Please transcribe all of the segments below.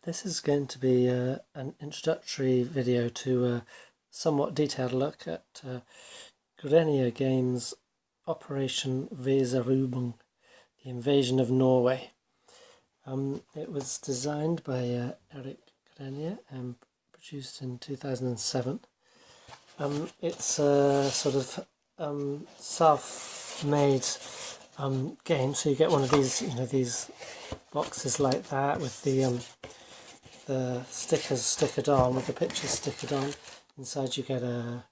This is going to be an introductory video to a somewhat detailed look at Grenier Games' Operation Weserubung, the invasion of Norway. It was designed by Eric Grenier and produced in 2007. It's a sort of self-made game, so you get one of these, these boxes like that with the stickers stickered on, with the pictures stickered on. Inside you get a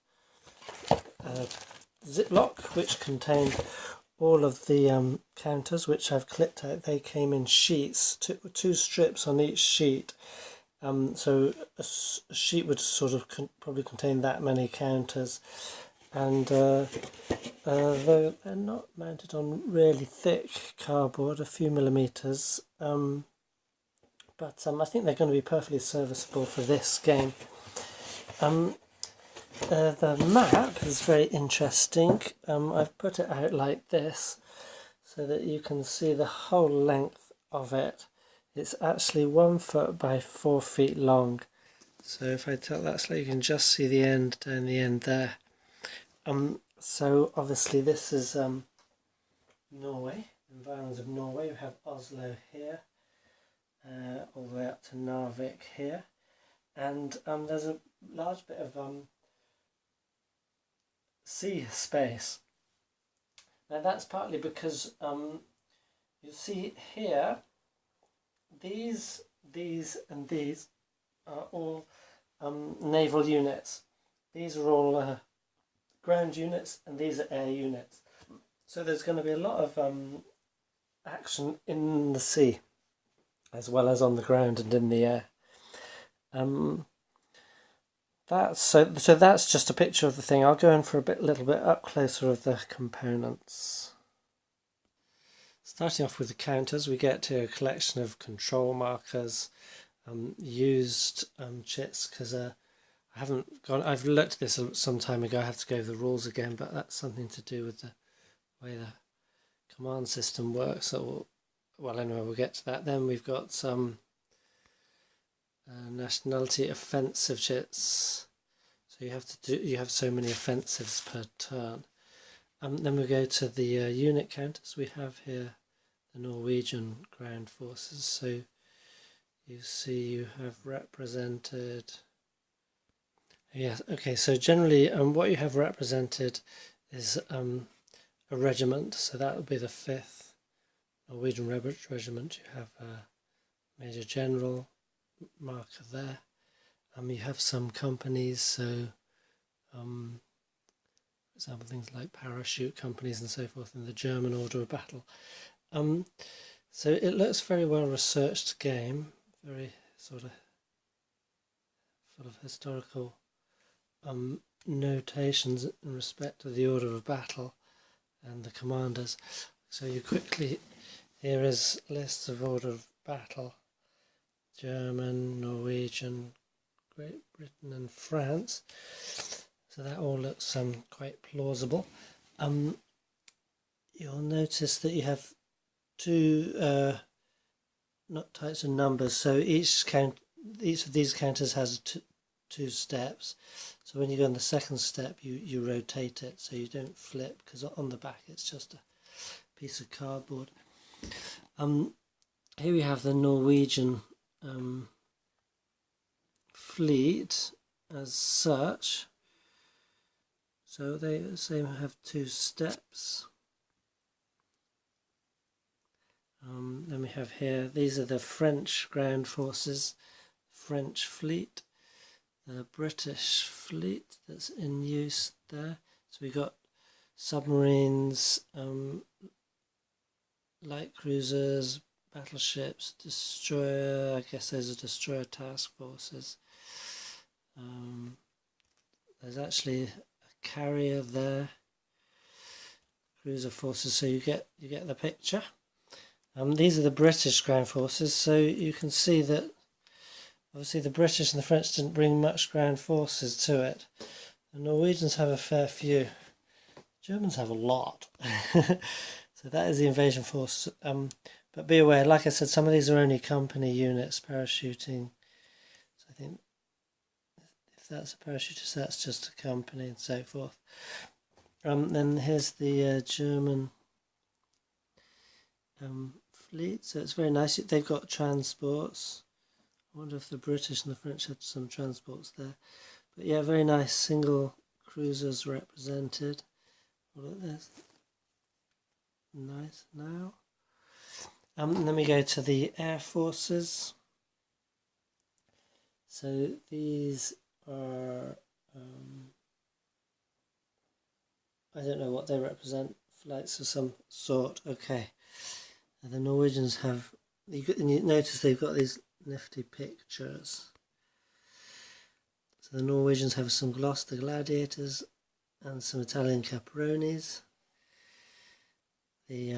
ziplock which contained all of the counters, which I've clipped out. They came in sheets, two strips on each sheet. So a sheet would sort of probably contain that many counters, and they're not mounted on really thick cardboard, a few millimeters, but I think they're going to be perfectly serviceable for this game. The map is very interesting. I've put it out like this so that you can see the whole length of it. It's actually 1 foot by 4 feet long. So if I tilt that so you can just see the end down the end there. So obviously this is Norway, environs of Norway. We have Oslo here, all the way up to Narvik here, and there's a large bit of sea space. Now that's partly because you see here, these and these are all naval units. These are all ground units, and these are air units. So there's going to be a lot of action in the sea, as well as on the ground and in the air. So that's just a picture of the thing. I'll go in for a little bit up closer of the components. Starting off with the counters, we get to a collection of control markers, used chits, because I've looked at this some time ago. I have to go over the rules again, but that's something to do with the way the command system works. So, well, anyway, we'll get to that. Then we've got some nationality offensive chits. So you have so many offensives per turn. Then we go to the unit counters. We have here the Norwegian ground forces. So you see you have represented. Yes, okay, so generally what you have represented is a regiment, so that would be the 5th Norwegian Regiment. You have a Major General marker there. You have some companies, so for example things like parachute companies and so forth in the German order of battle. So it looks very well researched game, very sort of historical notations in respect to the order of battle and the commanders. So you quickly, here is lists of order of battle: German, Norwegian, Great Britain and France. So that all looks quite plausible. You'll notice that you have two types of numbers. So each of these counters has two steps. So when you go on the second step, you rotate it, so you don't flip, because on the back it's just a piece of cardboard. Here we have the Norwegian fleet as such. So they have 2 steps. Then we have here, these are the French ground forces, French fleet, the British fleet that's in use there. So we got submarines, light cruisers, battleships, destroyer, I guess those are destroyer task forces. There's actually a carrier there, cruiser forces, so you get the picture. These are the British ground forces, so you can see that obviously the British and the French didn't bring much ground forces to it. The Norwegians have a fair few. The Germans have a lot. So that is the invasion force. But But be aware, like I said, some of these are only company units parachuting. So I think if that's a parachutist, that's just a company and so forth. Then here's the German fleet. So it's very nice. They've got transports. I wonder if the British and the French had some transports there. But yeah, very nice single cruisers represented. Look at this. Nice now. And then we go to the air forces. So these are, I don't know what they represent, flights of some sort. Okay. And the Norwegians have, you notice they've got these nifty pictures. So the Norwegians have some Gloucester Gladiators and some Italian Capronis. The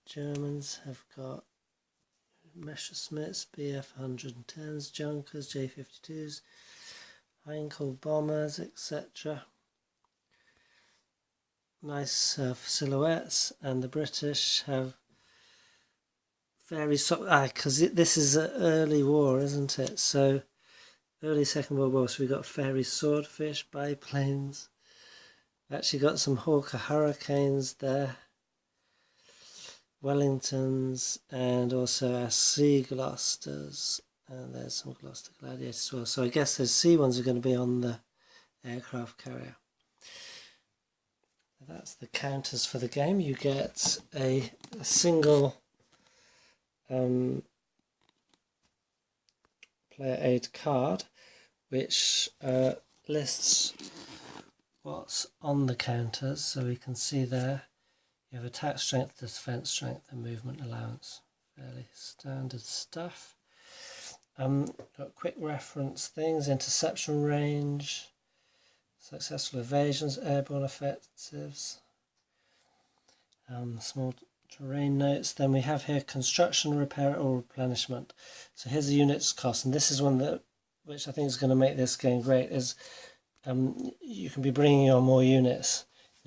Germans have got Messerschmitts, Bf 110s, Junkers, J52s, Heinkel bombers, etc. Nice silhouettes, and the British have very because this is an early war, isn't it? So early Second World War. So we got Fairey Swordfish, biplanes. We actually got some Hawker Hurricanes there, Wellingtons, and also our Sea Gloucesters. And there's some Gloucester Gladiators as well. So I guess those sea ones are going to be on the aircraft carrier. That's the counters for the game. You get a single player aid card, which lists what's on the counters. So we can see there you have attack strength, defense strength, and movement allowance. Fairly standard stuff. Got quick reference things: interception range, successful evasions, airborne offensives, small terrain notes. Then we have here construction, repair, or replenishment. So here's the units cost, and this is one that, which I think is going to make this game great, is you can be bringing on more units.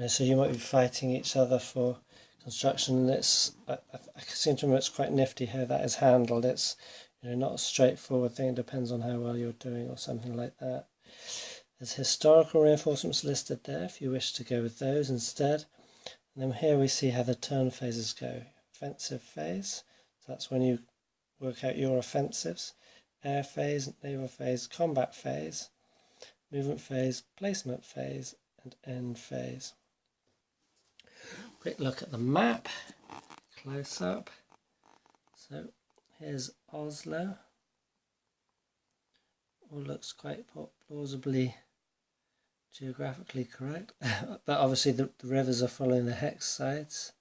So you might be fighting each other for construction, and it's I seem to remember it's quite nifty how that is handled. It's not a straightforward thing. It depends on how well you're doing or something like that. There's historical reinforcements listed there if you wish to go with those instead. And then here we see how the turn phases go. Offensive phase, so that's when you work out your offensives. Air phase, naval phase, combat phase, movement phase, placement phase, and end phase. Quick look at the map, close up. So here's Oslo. All looks quite plausibly geographically correct, but obviously the rivers are following the hex sides.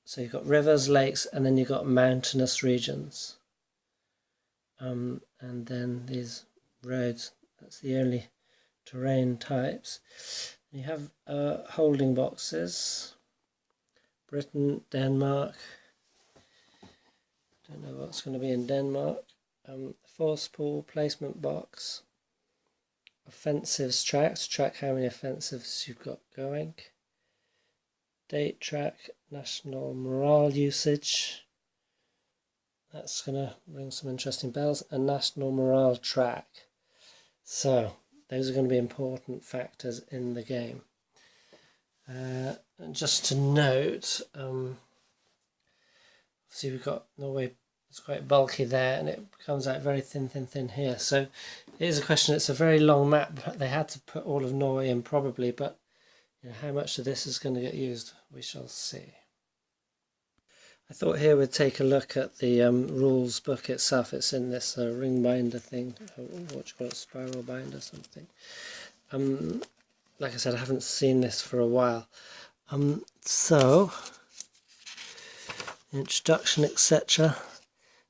So you've got rivers, lakes, and then you've got mountainous regions. And then these roads, that's the only terrain types. You have holding boxes. Britain, Denmark. Don't know what's going to be in Denmark. Force pool, placement box. Offensives tracks, track how many offensives you've got going. Date track, national morale usage. That's going to ring some interesting bells. A national morale track. So those are going to be important factors in the game. And just to note, see we've got Norway. It's quite bulky there, and it comes out very thin here. So it is a question. It's a very long map. They had to put all of Norway in probably, but how much of this is going to get used, we shall see. I thought here we'd take a look at the rules book itself. It's in this ring binder thing, what you call it, spiral binder something. Like I said, I haven't seen this for a while. So introduction, etc.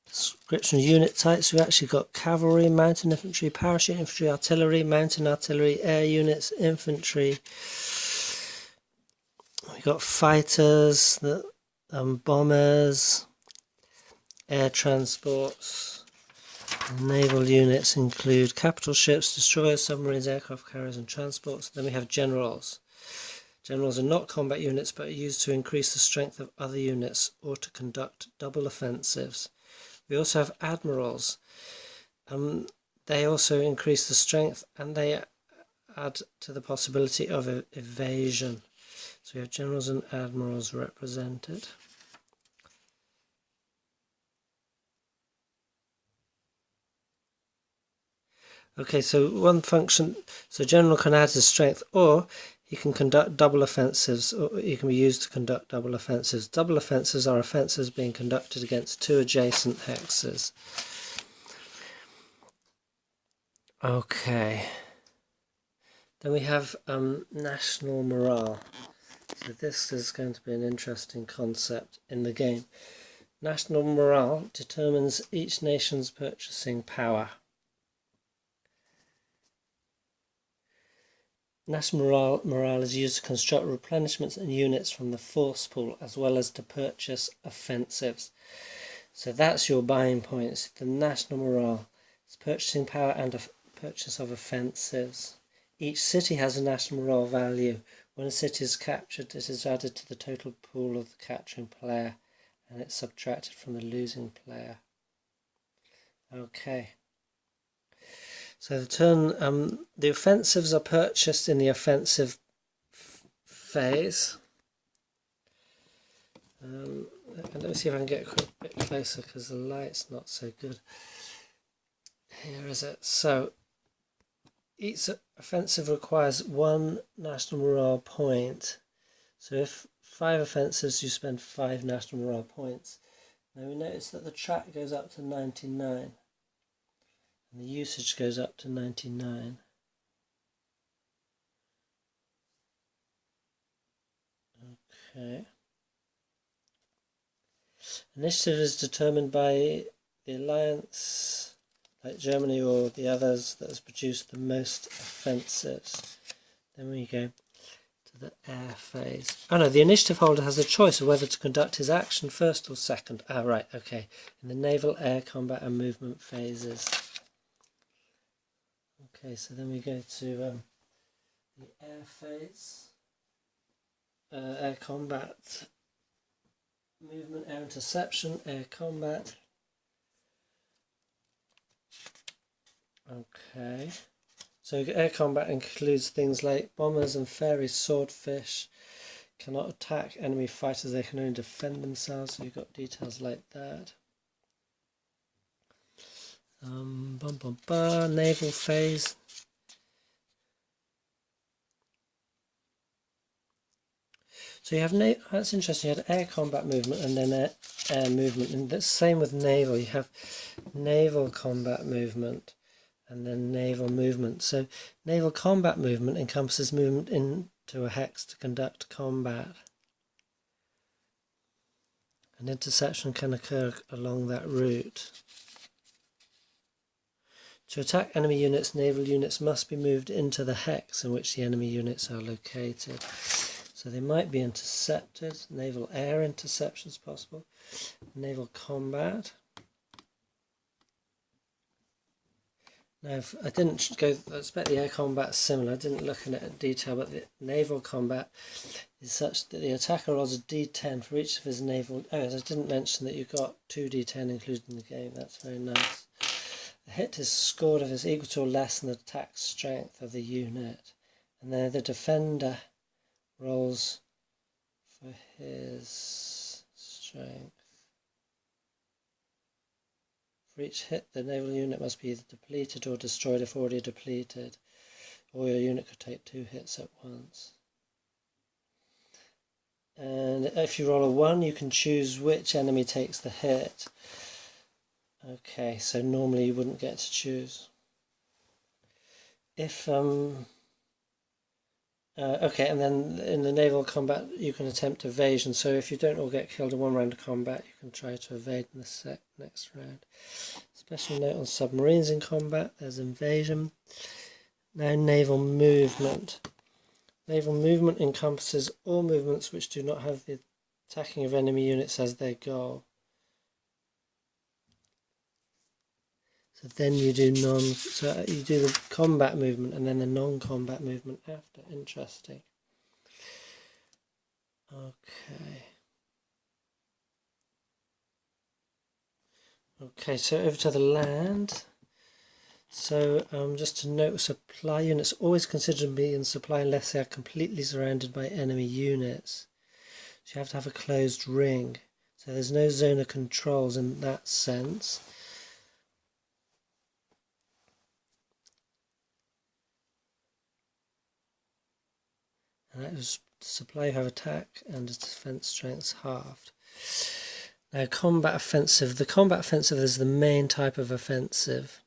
Description of unit types. We've actually got cavalry, mountain infantry, parachute infantry, artillery, mountain artillery, air units, infantry. We've got fighters, bombers, air transports. Naval units include capital ships, destroyers, submarines, aircraft carriers, and transports. Then we have generals. Generals are not combat units but are used to increase the strength of other units or to conduct double offensives. We also have admirals. They also increase the strength and they add to the possibility of evasion. So we have generals and admirals represented. Okay, so one function, so general can add his strength, or he can conduct double offensives, or he can be used to conduct double offensives. Double offensives are offensives being conducted against two adjacent hexes. Okay. Then we have national morale. So this is going to be an interesting concept in the game. National morale determines each nation's purchasing power. National morale is used to construct replenishments and units from the force pool as well as to purchase offensives. So that's your buying points. The national morale is purchasing power and a purchase of offensives. Each city has a national morale value. When a city is captured, it is added to the total pool of the capturing player and it's subtracted from the losing player. Okay. So the offensives are purchased in the offensive phase. Let me see if I can get a bit closer because the light's not so good. Here is it. So each offensive requires one national morale point. So if 5 offensives, you spend 5 national morale points. Now we notice that the track goes up to 99. And the usage goes up to 99. Okay. Initiative is determined by the alliance, like Germany or the others, that has produced the most offensives. Then we go to the air phase. Oh no, the initiative holder has a choice of whether to conduct his action first or second. Ah, right, okay. In the naval, air, combat and movement phases. Okay, so then we go to the air phase, air combat, movement, air interception, air combat. Okay, so air combat includes things like bombers and fairies, swordfish, cannot attack enemy fighters, they can only defend themselves, so you've got details like that. Naval phase. So you have that's interesting. You had air combat movement and then air movement, and the same with naval. You have naval combat movement and then naval movement. So naval combat movement encompasses movement into a hex to conduct combat. An interception can occur along that route. To attack enemy units, naval units must be moved into the hex in which the enemy units are located. So they might be intercepted. Naval air interception is possible. Naval combat. Now, if I didn't go, I expect the air combat is similar. I didn't look at it in detail, but the naval combat is such that the attacker rolls a d10 for each of his naval. Oh, I didn't mention that you've got 2d10 included in the game. That's very nice. The hit is scored if it's equal to or less than the attack strength of the unit. And then the defender rolls for his strength. For each hit, the naval unit must be either depleted or destroyed if already depleted, or your unit could take 2 hits at once. And if you roll a 1, you can choose which enemy takes the hit. Okay, so normally you wouldn't get to choose. If okay, and then in the naval combat you can attempt evasion. So if you don't all get killed in one round of combat, you can try to evade in the next round. Special note on submarines in combat: there's invasion. Now naval movement. Naval movement encompasses all movements which do not have the attacking of enemy units as their goal. So then you do you do the combat movement and then the non-combat movement after. Interesting. Okay, so over to the land. So just to note, supply units always considered to be in supply unless they are completely surrounded by enemy units. So you have to have a closed ring. So there's no zone of controls in that sense. And that is supply you have attack and defense strength halved. Now combat offensive. The combat offensive is the main type of offensive.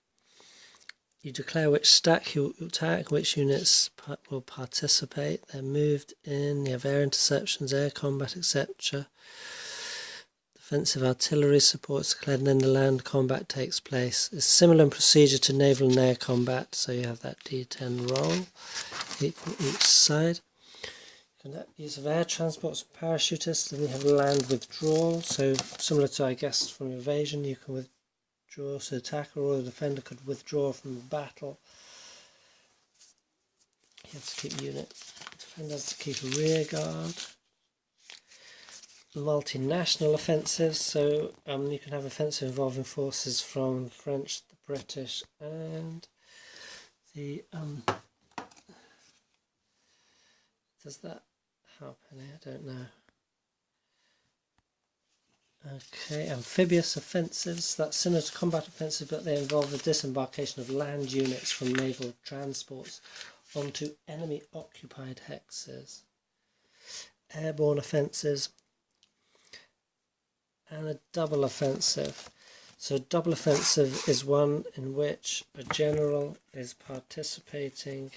You declare which stack you attack, which units will participate. They're moved in. You have air interceptions, air combat, etc. Defensive artillery supports declared, and then the land combat takes place. It's similar in procedure to naval and air combat, so you have that D10 roll equal each side. Use of air transports and parachutists, then you have land withdrawal, so similar to, I guess, from evasion, you can withdraw, so the attacker or the defender could withdraw from the battle. You have to keep defender has to keep a rear guard. Multinational offensives, so you can have offensive involving forces from French, the British, and the does that help any? I don't know. Okay, amphibious offensives, that's similar to combat offensives, but they involve the disembarkation of land units from naval transports onto enemy occupied hexes. Airborne offensives, and a double offensive. So a double offensive is one in which a general is participating